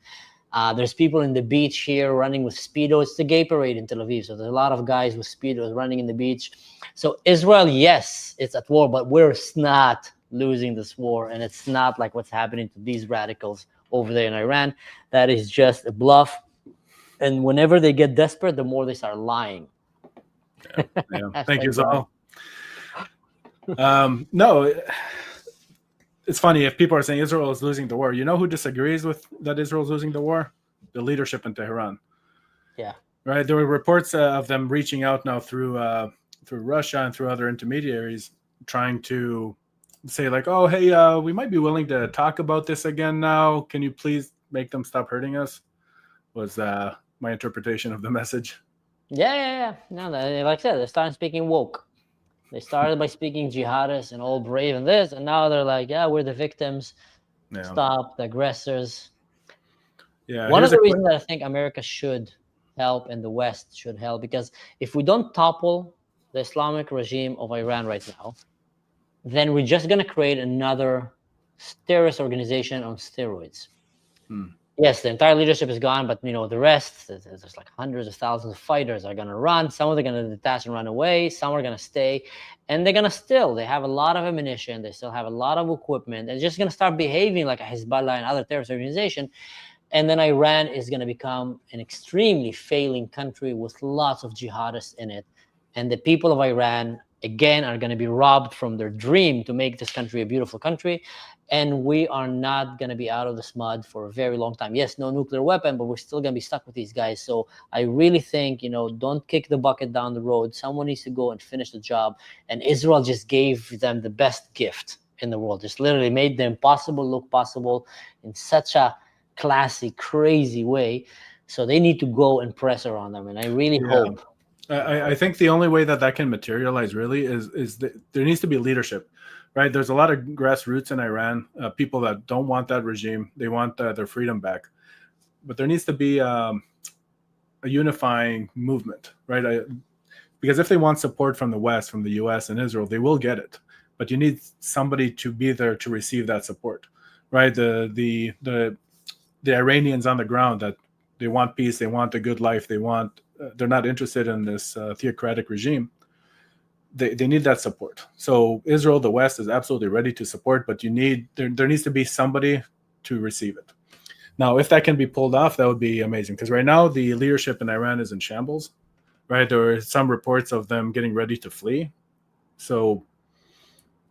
There's people in the beach here running with Speedos. It's the gay parade in Tel Aviv, so there's a lot of guys with Speedos running in the beach. So Israel, yes, it's at war, but we're not losing this war, and it's not like what's happening to these radicals over there in Iran. That is just a bluff. And whenever they get desperate, the more they start lying. yeah. Thank you, Hashtag Brian. Zal. No, it's funny if people are saying Israel is losing the war. You know who disagrees with that Israel is losing the war? The leadership in Tehran. Yeah. Right. There were reports of them reaching out now through Russia and through other intermediaries, trying to say like, "Oh, hey, we might be willing to talk about this again now. Can you please make them stop hurting us?" Was my interpretation of the message. Yeah. No, like I said, they're starting speaking woke. They started by speaking jihadists and all brave and this, and now they're like, yeah, we're the victims. Yeah. Stop the aggressors. Yeah. One of Here's a the quick. reasons that I think America should help and the West should help, because if we don't topple the Islamic regime of Iran right now, then we're just going to create another terrorist organization on steroids. Yes, the entire leadership is gone, but the rest, there's like hundreds of thousands of fighters are going to run. Some of them are going to detach and run away. Some are going to stay, and they're going to they have a lot of ammunition. They still have a lot of equipment. They're just going to start behaving like a Hezbollah and other terrorist organization. And then Iran is going to become an extremely failing country with lots of jihadists in it. And the people of Iran, again, are going to be robbed from their dream to make this country a beautiful country. and we are not going to be out of this mud for a very long time. Yes, no nuclear weapon, but we're still going to be stuck with these guys. So I really think, don't kick the bucket down the road. Someone needs to go and finish the job. And Israel just gave them the best gift in the world. Just literally made the impossible look possible in such a classy, crazy way. So they need to go and press around them. And I really Yeah. hope. I think the only way that that can materialize really is that there needs to be leadership, right? There's a lot of grassroots in Iran, people that don't want that regime. They want their freedom back, but there needs to be a unifying movement, right? Because if they want support from the West, from the U.S. and Israel, they will get it. But you need somebody to be there to receive that support, right? The Iranians on the ground that they want peace, they want a good life, they're not interested in this theocratic regime. They need that support. So Israel, the West, is absolutely ready to support, but there needs to be somebody to receive it. Now, if that can be pulled off, that would be amazing. Because right now, the leadership in Iran is in shambles. Right, there are some reports of them getting ready to flee. So,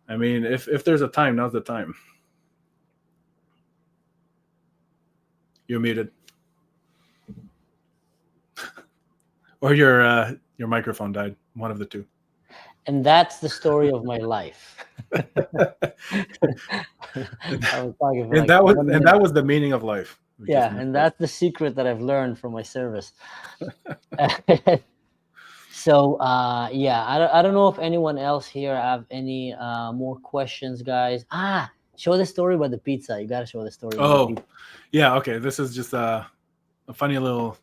I mean, if there's a time, now's the time. You're muted, or your microphone died. One of the two. And that's the story of my life. I was talking for and like that was 1 minute. the meaning of life. Yeah, and that's the secret that I've learned from my service. So yeah, I don't know if anyone else here have any more questions, guys. Show the story about the pizza. You gotta show the story about the Oh, pizza. yeah. Okay, this is just a funny little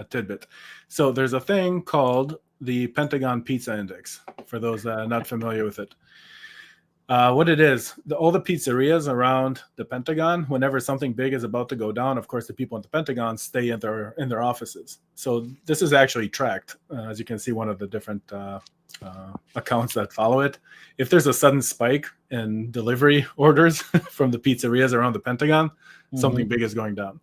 tidbit. So there's a thing called the Pentagon Pizza Index. For those not familiar with it, what it is, all the pizzerias around the Pentagon, whenever something big is about to go down, of course, the people at the Pentagon stay in their offices. So this is actually tracked, as you can see, one of the different accounts that follow it. If there's a sudden spike in delivery orders from the pizzerias around the Pentagon, something big is going down.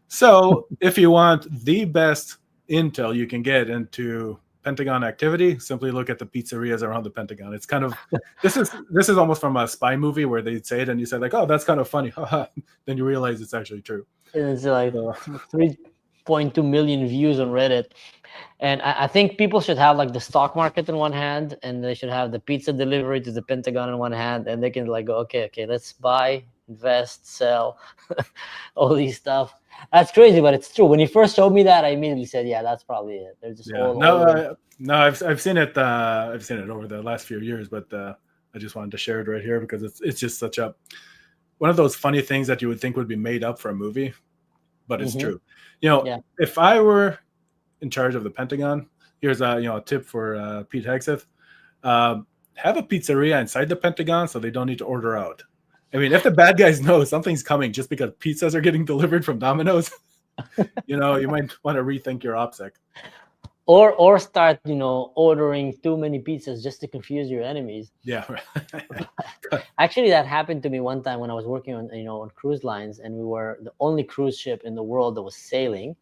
So if you want the best intel you can get into Pentagon activity, simply look at the pizzerias around the Pentagon. It's kind of this is almost from a spy movie where they'd say it and you say like, oh, that's kind of funny. Then you realize it's actually true. It's like 3.2 million views on Reddit. And I think people should have like the stock market in one hand, and they should have the pizza delivery to the Pentagon in one hand, and they can like go, okay, let's buy, invest, sell, all these stuff. That's crazy, but it's true. When you first showed me that, I immediately said, yeah, that's probably it. They're just all no, I've seen it. I've seen it over the last few years, but I just wanted to share it right here because it's just such a one of those funny things that you would think would be made up for a movie, but it's true. If I were in charge of the Pentagon, here's a tip for Pete Hegseth. Have a pizzeria inside the Pentagon so they don't need to order out. I mean, if the bad guys know something's coming just because pizzas are getting delivered from Domino's, you might want to rethink your OPSEC. Or start, ordering too many pizzas just to confuse your enemies. Yeah. Actually, that happened to me one time when I was working on cruise lines, and we were the only cruise ship in the world that was sailing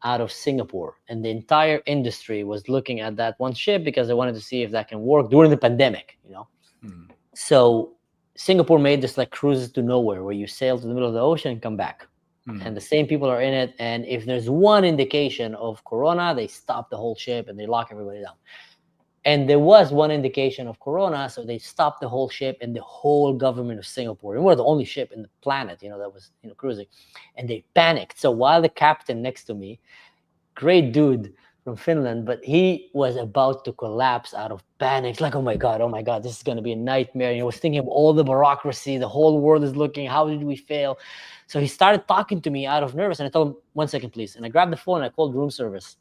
out of Singapore, and the entire industry was looking at that one ship because they wanted to see if that can work during the pandemic. So Singapore made this like cruises to nowhere where you sail to the middle of the ocean and come back. And the same people are in it. And if there's one indication of corona, they stop the whole ship and they lock everybody down. And there was one indication of corona, so they stopped the whole ship and the whole government of Singapore. And we're the only ship in the planet, that was cruising. And they panicked. So while the captain next to me, great dude from Finland, but he was about to collapse out of panic. It's like, oh my God, this is going to be a nightmare. He was thinking of all the bureaucracy. The whole world is looking. How did we fail? So he started talking to me out of nervous. And I told him, 1 second, please. And I grabbed the phone and I called room service.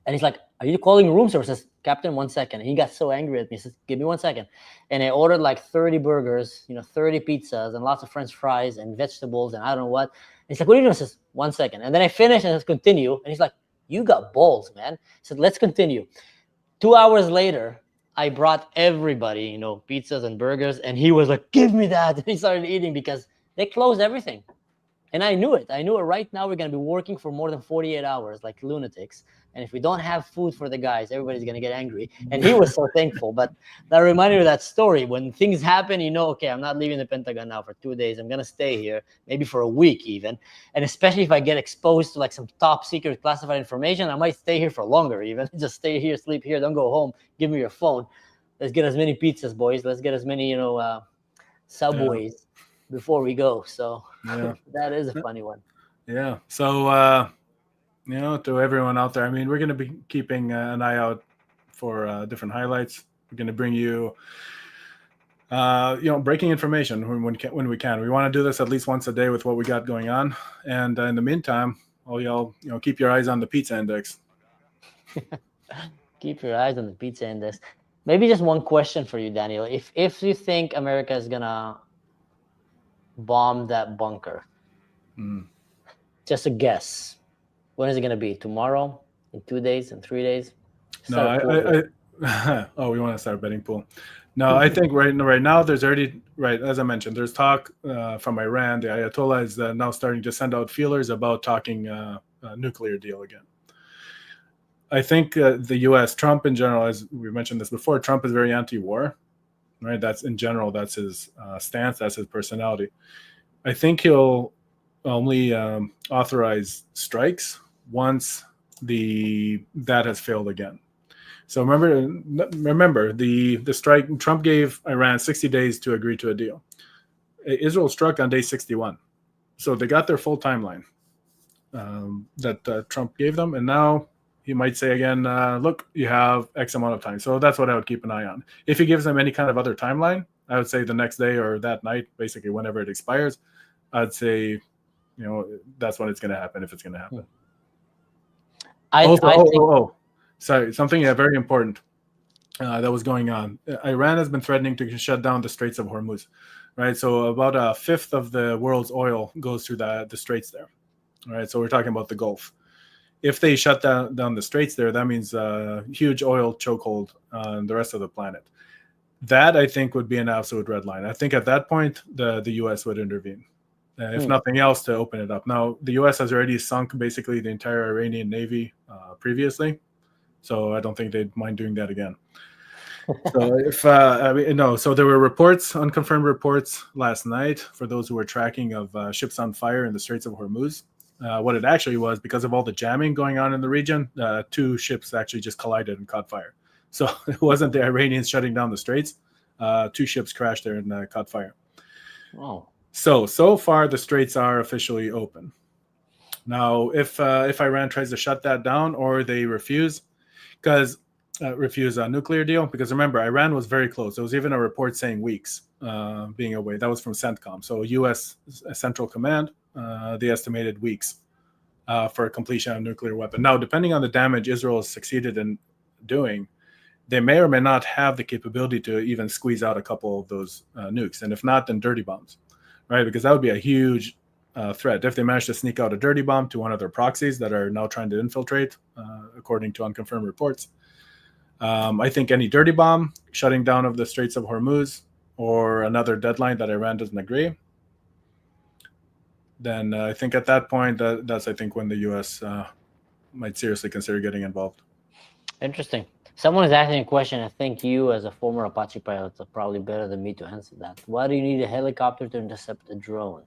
And he's like, are you calling room service? I said, Captain, 1 second. And he got so angry at me. He says, give me 1 second. And I ordered like 30 burgers, 30 pizzas and lots of French fries and vegetables and I don't know what. And he's like, what are you doing? I says, 1 second. And then I finished and I said, continue. And he's like, you got balls, man. I said, let's continue. 2 hours later, I brought everybody, pizzas and burgers. And he was like, give me that. And he started eating because they closed everything. And I knew it. I knew it. Right now, we're going to be working for more than 48 hours like lunatics. And if we don't have food for the guys, everybody's going to get angry. And he was so thankful. But that reminded me of that story. When things happen, okay, I'm not leaving the Pentagon now for 2 days. I'm going to stay here, maybe for a week even. And especially if I get exposed to like some top secret classified information, I might stay here for longer even. Just stay here, sleep here, don't go home. Give me your phone. Let's get as many pizzas, boys. Let's get as many, Yeah. Subways before we go. So Yeah. that is a funny one. Yeah. So, to everyone out there, I mean, we're going to be keeping an eye out for different highlights. We're going to bring you, breaking information when we can. We want to do this at least once a day with what we got going on. And in the meantime, all y'all, keep your eyes on the pizza index. Keep your eyes on the pizza index. Maybe just one question for you, Daniel. If you think America is gonna bomb that bunker, just a guess. When is it gonna be? Tomorrow? In 2 days? In 3 days? No, Start a pool here. oh, we want to start a betting pool. No, I think right now there's already, right, as I mentioned, there's talk from Iran. The Ayatollah is now starting to send out feelers about talking a nuclear deal again. I think the U.S., Trump in general, as we mentioned this before, Trump is very anti-war, right? That's in general, that's his stance, that's his personality. I think he'll only authorize strikes once that has failed again. So remember the strike. Trump gave Iran 60 days to agree to a deal. Israel struck on day 61, so they got their full timeline that Trump gave them, and now he might say again, "Look, you have X amount of time." So that's what I would keep an eye on. If he gives them any kind of other timeline, I would say the next day or that night, basically whenever it expires, I'd say, that's when it's going to happen if it's going to happen. Also, I think sorry, something very important that was going on. Iran has been threatening to shut down the Straits of Hormuz, right? So about a fifth of the world's oil goes through the straits there, right? So we're talking about the Gulf. If they shut down the straits there, that means a huge oil chokehold on the rest of the planet. That, I think, would be an absolute red line. I think at that point, the U.S. would intervene, if nothing else, to open it up. Now, the U.S. has already sunk basically the entire Iranian Navy previously, so I don't think they'd mind doing that again. So so there were unconfirmed reports last night for those who were tracking of ships on fire in the Straits of Hormuz. What it actually was, because of all the jamming going on in the region, 2 ships actually just collided and caught fire. So it wasn't the Iranians shutting down the straits. 2 ships crashed there and caught fire. Oh. So far the straits are officially open. Now, if Iran tries to shut that down or they refuse a nuclear deal, because remember, Iran was very close. There was even a report saying weeks being away. That was from CENTCOM, so U.S. Central Command. They estimated weeks for a completion of a nuclear weapon. Now, depending on the damage Israel has succeeded in doing, they may or may not have the capability to even squeeze out a couple of those nukes. And if not, then dirty bombs, right? Because that would be a huge threat. If they manage to sneak out a dirty bomb to one of their proxies that are now trying to infiltrate, according to unconfirmed reports, I think any dirty bomb, shutting down of the Straits of Hormuz, or another deadline that Iran doesn't agree, then I think at that point, that's, I think, when the U.S. Might seriously consider getting involved. Interesting. Someone is asking a question. I think you, as a former Apache pilot, are probably better than me to answer that. Why do you need a helicopter to intercept a drone?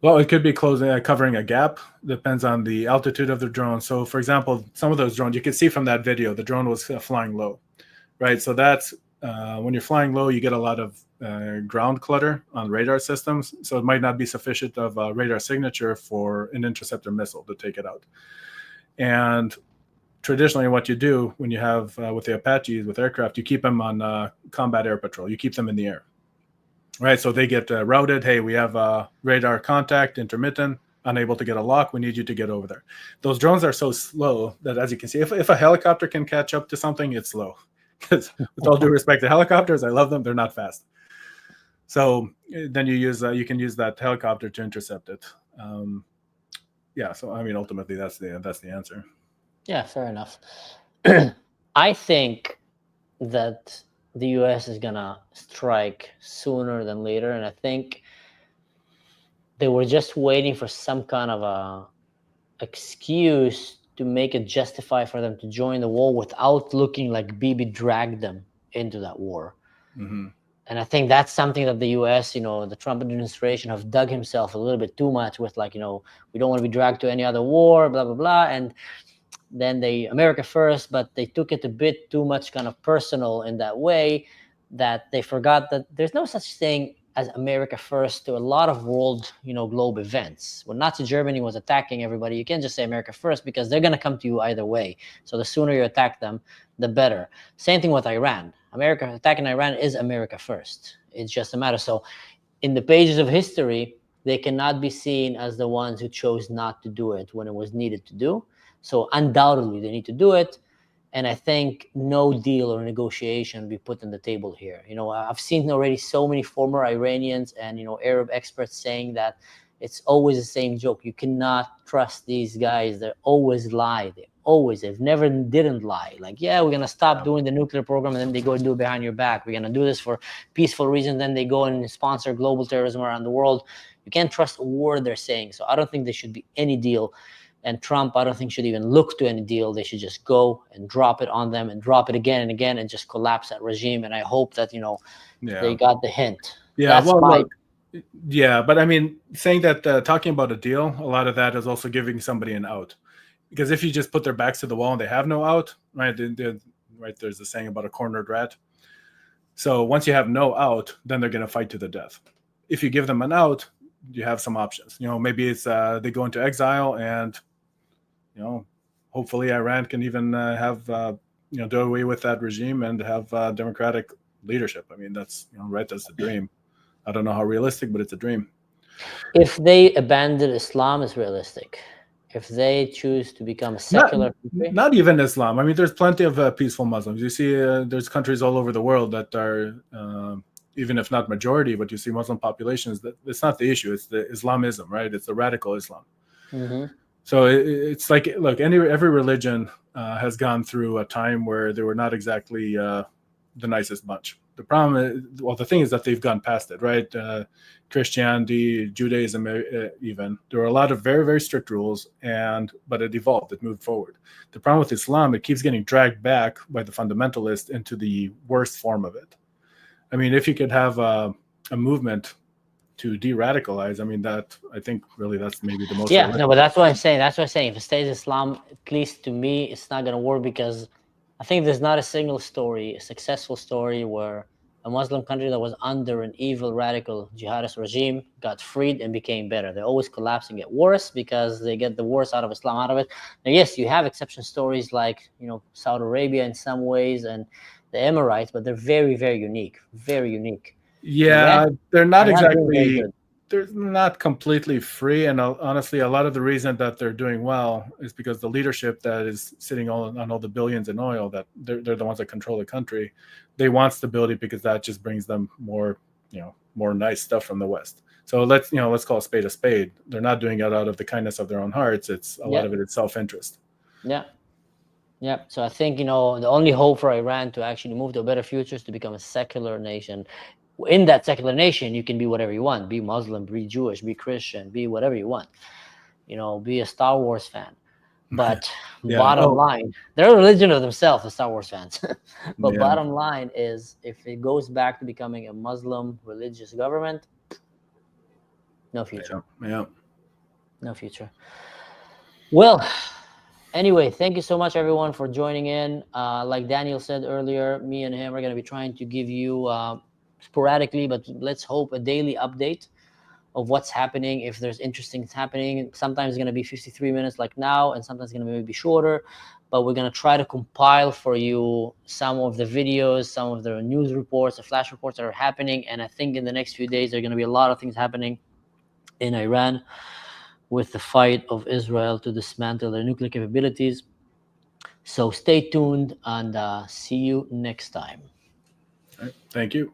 Well, it could be covering a gap. Depends on the altitude of the drone. So, for example, some of those drones, you can see from that video, the drone was flying low, right? So that's when you're flying low, you get a lot of ground clutter on radar systems. So it might not be sufficient of a radar signature for an interceptor missile to take it out. And traditionally, what you do when you have with the Apaches, with aircraft, you keep them on combat air patrol. You keep them in the air. Right, so they get routed. Hey, we have radar contact, intermittent, unable to get a lock. We need you to get over there. Those drones are so slow that, as you can see, if a helicopter can catch up to something, it's slow. Because with all due respect to helicopters, I love them. They're not fast. So then you can use that helicopter to intercept it. Yeah. So I mean, ultimately, that's the answer. Yeah, fair enough. I think that the U.S. is gonna strike sooner than later, and I think they were just waiting for some kind of a excuse to make it justify for them to join the war without looking like Bibi dragged them into that war. Hmm. And I think that's something that the U.S., the Trump administration, have dug himself a little bit too much with, like, we don't want to be dragged to any other war, blah blah blah, and then they America first, but they took it a bit too much kind of personal in that way that they forgot that there's no such thing as America first to a lot of world, globe events. When Nazi Germany was attacking everybody, you can't just say America first because they're going to come to you either way. So the sooner you attack them, the better. Same thing with Iran. America attacking Iran is America first. It's just a matter. So in the pages of history, they cannot be seen as the ones who chose not to do it when it was needed to do. So undoubtedly, they need to do it. And I think no deal or negotiation be put on the table here. I've seen already so many former Iranians and Arab experts saying that it's always the same joke. You cannot trust these guys. They always lie. They've never didn't lie. Like, yeah, we're gonna stop doing the nuclear program, and then they go and do it behind your back. We're gonna do this for peaceful reasons, then they go and sponsor global terrorism around the world. You can't trust a word they're saying. So I don't think there should be any deal. And Trump, I don't think, should even look to any deal. They should just go and drop it on them and drop it again and again and just collapse that regime. And I hope that, they got the hint. Yeah. That's Well, my. look. Yeah, but I mean, saying that talking about a deal, a lot of that is also giving somebody an out. Because if you just put their backs to the wall and they have no out, right? Right. There's a saying about a cornered rat. So once you have no out, then they're going to fight to the death. If you give them an out, you have some options. Maybe it's they go into exile, and hopefully Iran can even have do away with that regime and have democratic leadership. I mean, that's right. That's the dream. I don't know how realistic, but it's a dream. If they abandon Islam, is realistic. If they choose to become a Not secular country, not even Islam. I mean, there's plenty of peaceful Muslims. You see, there's countries all over the world that are, even if not majority, but you see Muslim populations. That it's not the issue. It's the Islamism, right? It's the radical Islam. mm-hmm. So it's like, look, every religion has gone through a time where they were not exactly the nicest bunch. The problem is, well, the thing is that they've gone past it, right? Christianity, Judaism, even there were a lot of very, very strict rules, but it evolved, it moved forward. The problem with Islam, it keeps getting dragged back by the fundamentalists into the worst form of it. I mean, if you could have a movement to de-radicalize, I mean, I think really that's maybe the most Yeah, realistic. no, but that's what I'm saying. That's what I'm saying. If it stays Islam, at least to me, it's not going to work, because I think there's not a single story, a successful story, where a Muslim country that was under an evil, radical jihadist regime got freed and became better. They always collapse and get worse because they get the worst out of Islam out of it. Now, yes, you have exception stories like, Saudi Arabia in some ways and the Emirates, but they're very, very unique. Very unique. Yeah, Iran, they're not Iran's doing very exactly, good. they're not completely free. And honestly, a lot of the reason that they're doing well is because the leadership that is sitting on all the billions in oil, that they're the ones that control the country. They want stability because that just brings them more, more nice stuff from the West. So let's call a spade a spade. They're not doing it out of the kindness of their own hearts. It's a lot Yeah, of it is self-interest. yeah. Yeah, so I think, the only hope for Iran to actually move to a better future is to become a secular nation. In that secular nation, you can be whatever you want. Be Muslim, be Jewish, be Christian, be whatever you want. Be a Star Wars fan. But Yeah. bottom Oh, line, they're a religion of themselves, the Star Wars fans. But yeah. bottom line is, if it goes back to becoming a Muslim religious government, no future. Yeah. Yeah. No future. Well, anyway, thank you so much, everyone, for joining in. Like Daniel said earlier, me and him are going to be trying to give you sporadically, but let's hope a daily update of what's happening. If there's interesting things happening, sometimes it's going to be 53 minutes like now, and sometimes it's going to maybe be shorter. But we're going to try to compile for you some of the videos, some of the news reports, the flash reports that are happening. And I think in the next few days, there are going to be a lot of things happening in Iran with the fight of Israel to dismantle their nuclear capabilities. So stay tuned, and see you next time. All right. Thank you.